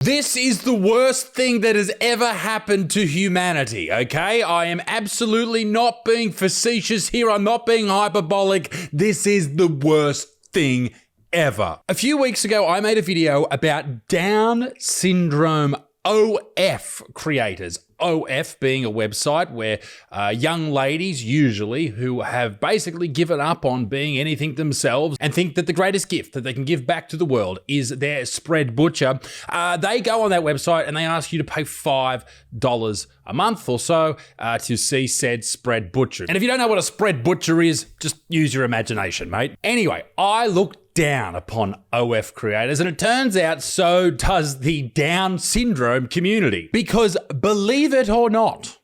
This is the worst thing that has ever happened to humanity, okay? I am absolutely not being facetious here. I'm not being hyperbolic. This is the worst thing ever. A few weeks ago, I made a video about Down syndrome OF creators. OF being a website where young ladies, usually, who have basically given up on being anything themselves and think that the greatest gift that they can give back to the world is their spread butcher, they go on that website and they ask you to pay $5 a month or so to see said spread butcher. And if you don't know what a spread butcher is, just use your imagination, mate. Anyway, I looked down upon OF creators, and it turns out so does the Down syndrome community. Because believe it or not,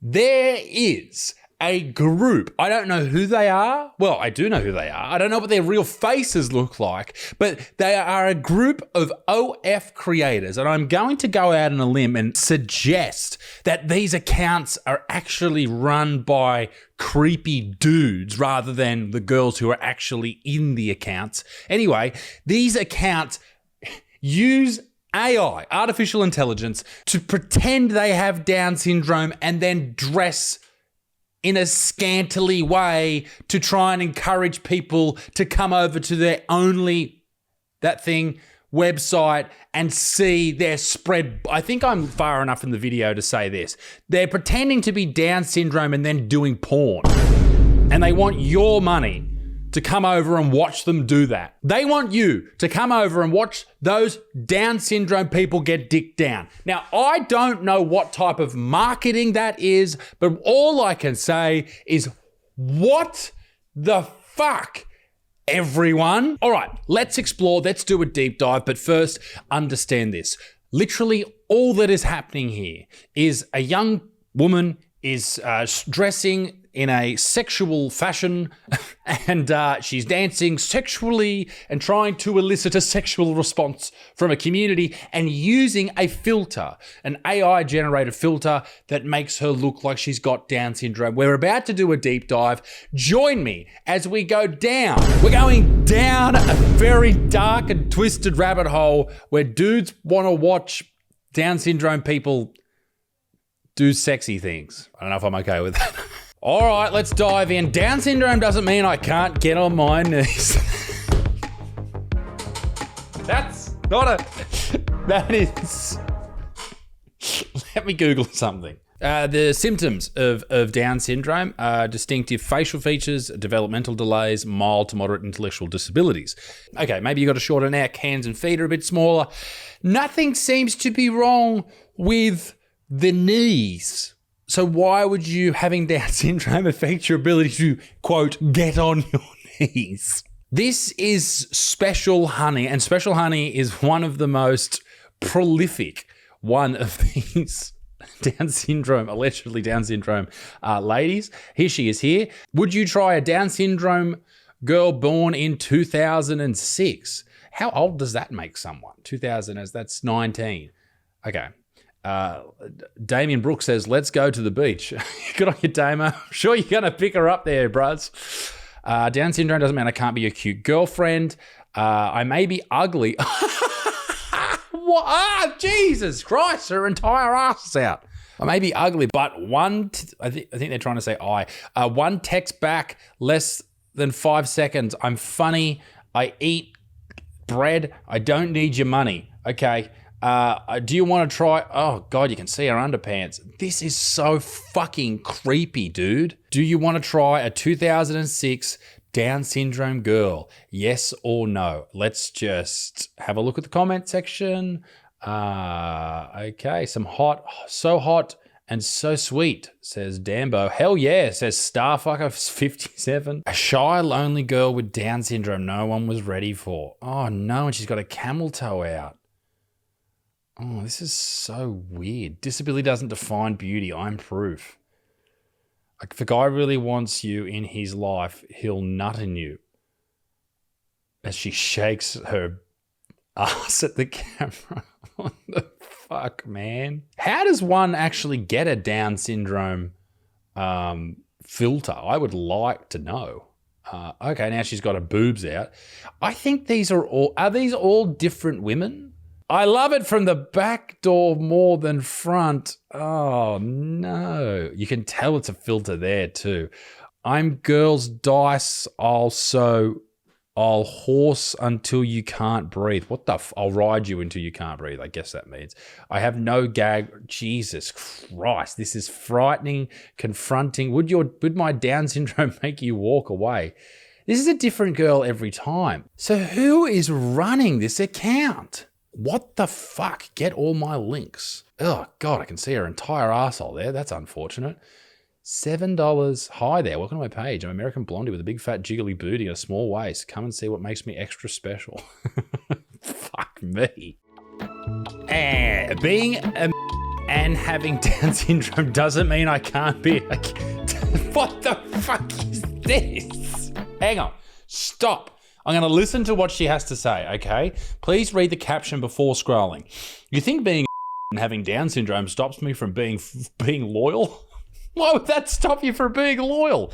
there is a group. I don't know who they are. Well, I do know who they are. I don't know what their real faces look like, but they are a group of OF creators. And I'm going to go out on a limb and suggest that these accounts are actually run by creepy dudes rather than the girls who are actually in the accounts. Anyway, these accounts use AI, artificial intelligence, to pretend they have Down syndrome and then dress in a scantily way to try and encourage people to come over to their website and see their spread. I think I'm far enough in the video to say this. They're pretending to be Down syndrome and then doing porn. And they want your money to come over and watch them do that. They want you to come over and watch those Down syndrome people get dicked down. Now, I don't know what type of marketing that is, but all I can say is, what the fuck, everyone? All right, let's explore, let's do a deep dive, but first, understand this. Literally, all that is happening here is a young woman is dressing in a sexual fashion and she's dancing sexually and trying to elicit a sexual response from a community and using a filter, an AI generated filter that makes her look like she's got Down syndrome. We're about to do a deep dive. Join me as we go down. We're going down a very dark and twisted rabbit hole where dudes want to watch Down syndrome people do sexy things. I don't know if I'm okay with that. All right, let's dive in. Down syndrome doesn't mean I can't get on my knees. That's not a... That is... Let me Google something. The symptoms of Down syndrome are distinctive facial features, developmental delays, mild to moderate intellectual disabilities. Okay, maybe you got a shorter neck, hands and feet are a bit smaller. Nothing seems to be wrong with the knees. So why would you having Down syndrome affect your ability to, quote, get on your knees? This is Special Honey, and Special Honey is one of the most prolific one of these Down syndrome, allegedly Down syndrome ladies. Here she is here. Would you try a Down syndrome girl born in 2006? How old does that make someone? 2000, that's 19. Okay. Damien Brooks says, let's go to the beach. Good on you, Damo. I'm sure you're going to pick her up there, bruz. Down syndrome doesn't mean I can't be a cute girlfriend. I may be ugly. What? Ah, Jesus Christ, her entire ass is out. I may be ugly, but I think they're trying to say one text back less than 5 seconds. I'm funny. I eat bread. I don't need your money. Okay. Do you want to try? Oh God, you can see her underpants. This is so fucking creepy, dude. Do you want to try a 2006 Down syndrome girl? Yes or no? Let's just have a look at the comment section. Okay, so hot and so sweet, says Dambo. Hell yeah, says Starfucker57. A shy, lonely girl with Down syndrome no one was ready for. Oh no, and she's got a camel toe out. Oh, this is so weird. Disability doesn't define beauty. I'm proof. If a guy really wants you in his life, he'll nut in you. As she shakes her ass at the camera. What the fuck, man? How does one actually get a Down syndrome filter? I would like to know. Okay, now she's got her boobs out. I think these are these all different women? I love it from the back door more than front. Oh, no. You can tell it's a filter there, too. I'm girls' dice. I'll horse until you can't breathe. What the I'll ride you until you can't breathe. I guess that means. I have no gag. Jesus Christ. This is frightening, confronting. Would my Down syndrome make you walk away? This is a different girl every time. So who is running this account? What the fuck? Get all my links. Oh, God, I can see her entire arsehole there. That's unfortunate. $7. Hi there. Welcome to my page. I'm American Blondie with a big fat jiggly booty and a small waist. Come and see what makes me extra special. Fuck me. And being and having Down syndrome doesn't mean I can't be. What the fuck is this? Hang on. Stop. I'm going to listen to what she has to say, okay? Please read the caption before scrolling. You think being and having Down syndrome stops me from being loyal? Why would that stop you from being loyal?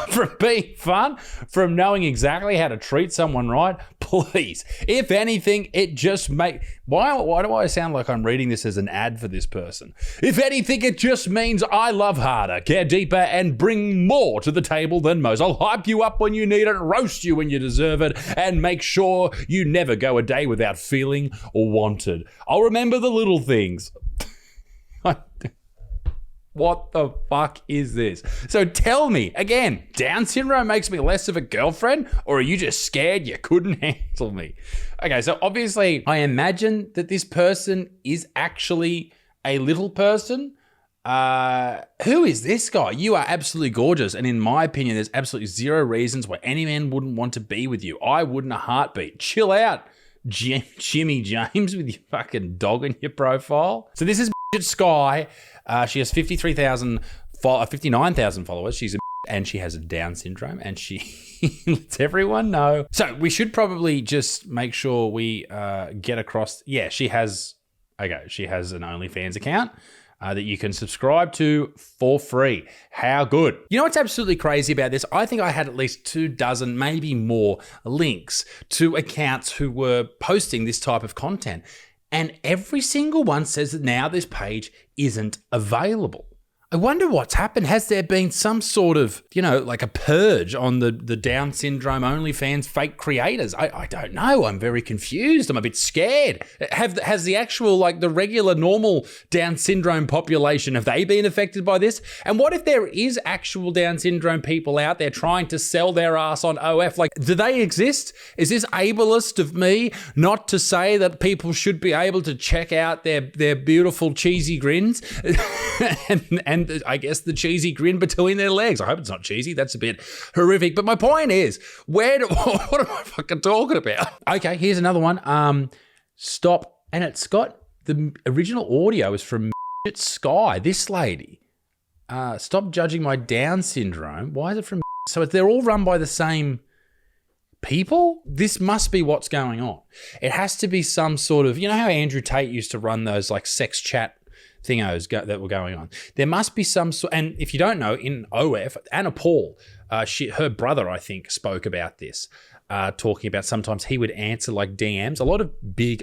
From being fun? From knowing exactly how to treat someone right? Please. If anything, it just Why do I sound like I'm reading this as an ad for this person? If anything, it just means I love harder, care deeper, and bring more to the table than most. I'll hype you up when you need it, roast you when you deserve it, and make sure you never go a day without feeling wanted. I'll remember the little things. What the fuck is this? So tell me, again, Down syndrome makes me less of a girlfriend, or are you just scared you couldn't handle me? Okay, so obviously I imagine that this person is actually a little person. Who is this guy? You are absolutely gorgeous, and in my opinion, there's absolutely zero reasons why any man wouldn't want to be with you. I wouldn't a heartbeat. Chill out, Jimmy James, with your fucking dog in your profile. So this is Sky. She has 59,000 followers. And she has a Down syndrome, and she lets everyone know. So we should probably just make sure we get across. Yeah, she has an OnlyFans account that you can subscribe to for free. How good. You know what's absolutely crazy about this? I think I had at least 24, maybe more, links to accounts who were posting this type of content. And every single one says that now this page isn't available. I wonder what's happened. Has there been some sort of, like a purge on the Down syndrome OnlyFans fake creators? I don't know. I'm very confused. I'm a bit scared. Has the actual, the regular normal Down syndrome population, have they been affected by this? And what if there is actual Down syndrome people out there trying to sell their ass on OF? Do they exist? Is this ableist of me not to say that people should be able to check out their beautiful cheesy grins and I guess the cheesy grin between their legs? I hope it's not cheesy. That's a bit horrific. But my point is, what am I fucking talking about? Okay, here's another one. Stop. And it's got the original audio is from Sky, this lady. Stop judging my Down syndrome. Why is it from? So they're all run by the same people? This must be what's going on. It has to be some sort of, how Andrew Tate used to run those sex chat thingos that were going on. There must be some sort, and if you don't know, in OF, Anna Paul, her brother, I think, spoke about this, talking about sometimes he would answer DMs. A lot of big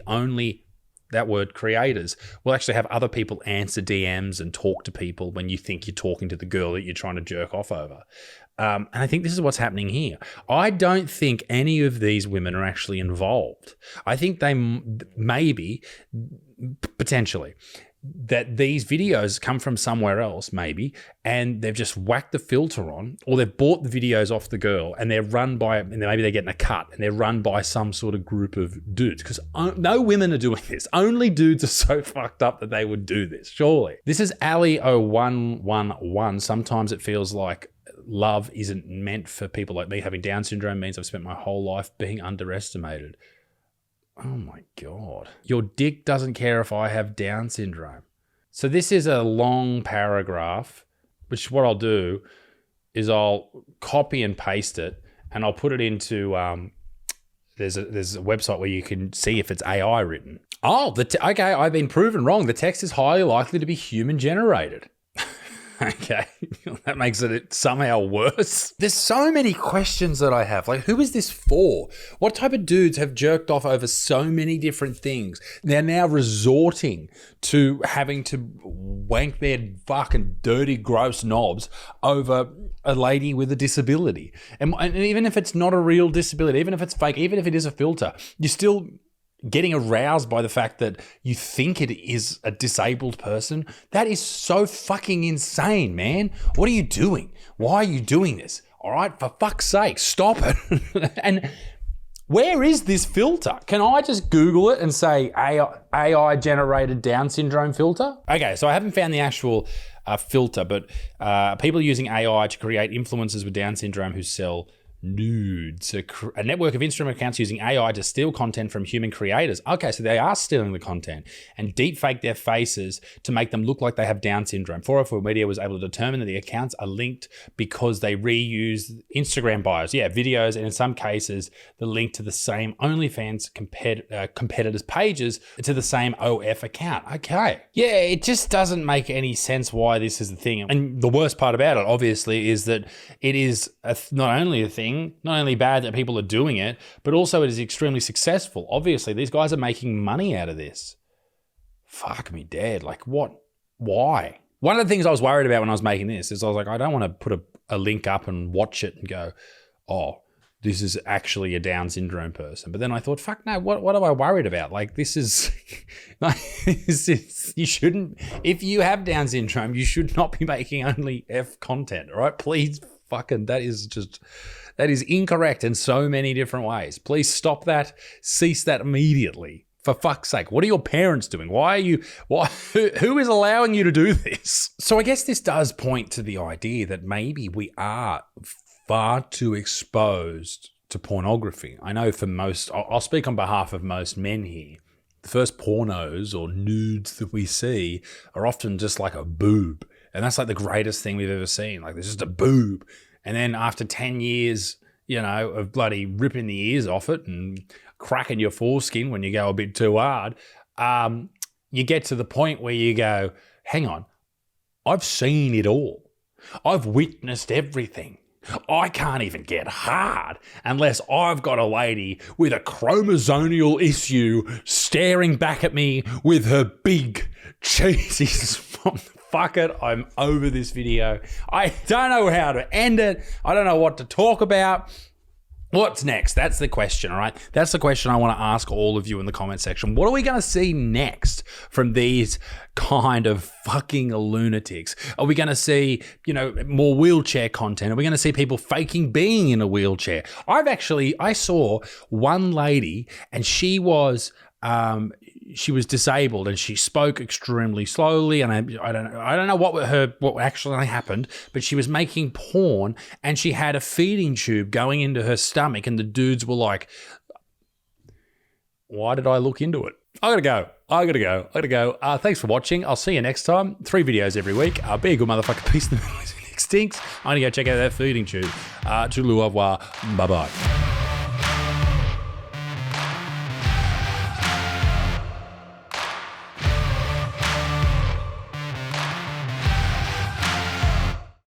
that word creators will actually have other people answer DMs and talk to people when you think you're talking to the girl that you're trying to jerk off over. And I think this is what's happening here. I don't think any of these women are actually involved. I think they maybe, potentially, that these videos come from somewhere else, maybe, and they've just whacked the filter on, or they've bought the videos off the girl and they're run by, and maybe they're getting a cut and they're run by some sort of group of dudes, because no women are doing this. Only dudes are so fucked up that they would do this, surely. This is Ali0111. Sometimes it feels like love isn't meant for people like me. Having Down syndrome means I've spent my whole life being underestimated. Oh my God. Your dick doesn't care if I have Down syndrome. So this is a long paragraph, which what I'll do is I'll copy and paste it, and I'll put it into, there's a website where you can see if it's AI written. Oh, okay, I've been proven wrong. The text is highly likely to be human generated. Okay, that makes it somehow worse. There's so many questions that I have. Like, who is this for? What type of dudes have jerked off over so many different things? They're now resorting to having to wank their fucking dirty, gross knobs over a lady with a disability. And even if it's not a real disability, even if it's fake, even if it is a filter, you're still getting aroused by the fact that you think it is a disabled person. That is so fucking insane, man. What are you doing? Why are you doing this? All right, for fuck's sake, stop it. And where is this filter? Can I just Google it and say AI generated Down syndrome filter? Okay, so I haven't found the actual filter, but people are using AI to create influencers with Down syndrome who sell nudes. A network of Instagram accounts using AI to steal content from human creators. Okay, so they are stealing the content and deepfake their faces to make them look like they have Down syndrome. 404 Media was able to determine that the accounts are linked because they reuse Instagram bios, videos, and in some cases, the link to the same OnlyFans competitors' pages to the same OF account. Okay. Yeah, it just doesn't make any sense why this is the thing. And the worst part about it, obviously, is that it is not only a thing, not only bad that people are doing it, but also it is extremely successful. Obviously, these guys are making money out of this. Fuck me dead. Like, what? Why? One of the things I was worried about when I was making this is I was like, I don't want to put a link up and watch it and go, oh, this is actually a Down syndrome person. But then I thought, fuck no, what am I worried about? Like, this is, you shouldn't, if you have Down syndrome, you should not be making only F content, all right? Please fucking, that is incorrect in so many different ways. Please stop that. Cease that immediately. For fuck's sake. What are your parents doing? Who is allowing you to do this? So I guess this does point to the idea that maybe we are far too exposed to pornography. I know for most, I'll speak on behalf of most men here. The first pornos or nudes that we see are often just like a boob. And that's like the greatest thing we've ever seen. Like, there's just a boob. And then after 10 years, of bloody ripping the ears off it and cracking your foreskin when you go a bit too hard, you get to the point where you go, hang on, I've seen it all. I've witnessed everything. I can't even get hard unless I've got a lady with a chromosomal issue staring back at me with her big cheesies. Fuck it, I'm over this video. I don't know how to end it. I don't know what to talk about. What's next? That's the question, all right? That's the question I want to ask all of you in the comment section. What are we going to see next from these kind of fucking lunatics? Are we going to see, more wheelchair content? Are we going to see people faking being in a wheelchair? I saw one lady and she was disabled and she spoke extremely slowly, and I don't know what actually happened, but she was making porn and she had a feeding tube going into her stomach, and the dudes were like, why did I look into it? I gotta go. Thanks for watching. I'll see you next time. 3 videos every week. Be a good motherfucker. Peace in the middle. Extinct. I'm gonna go check out that feeding tube. Au revoir. Bye-bye.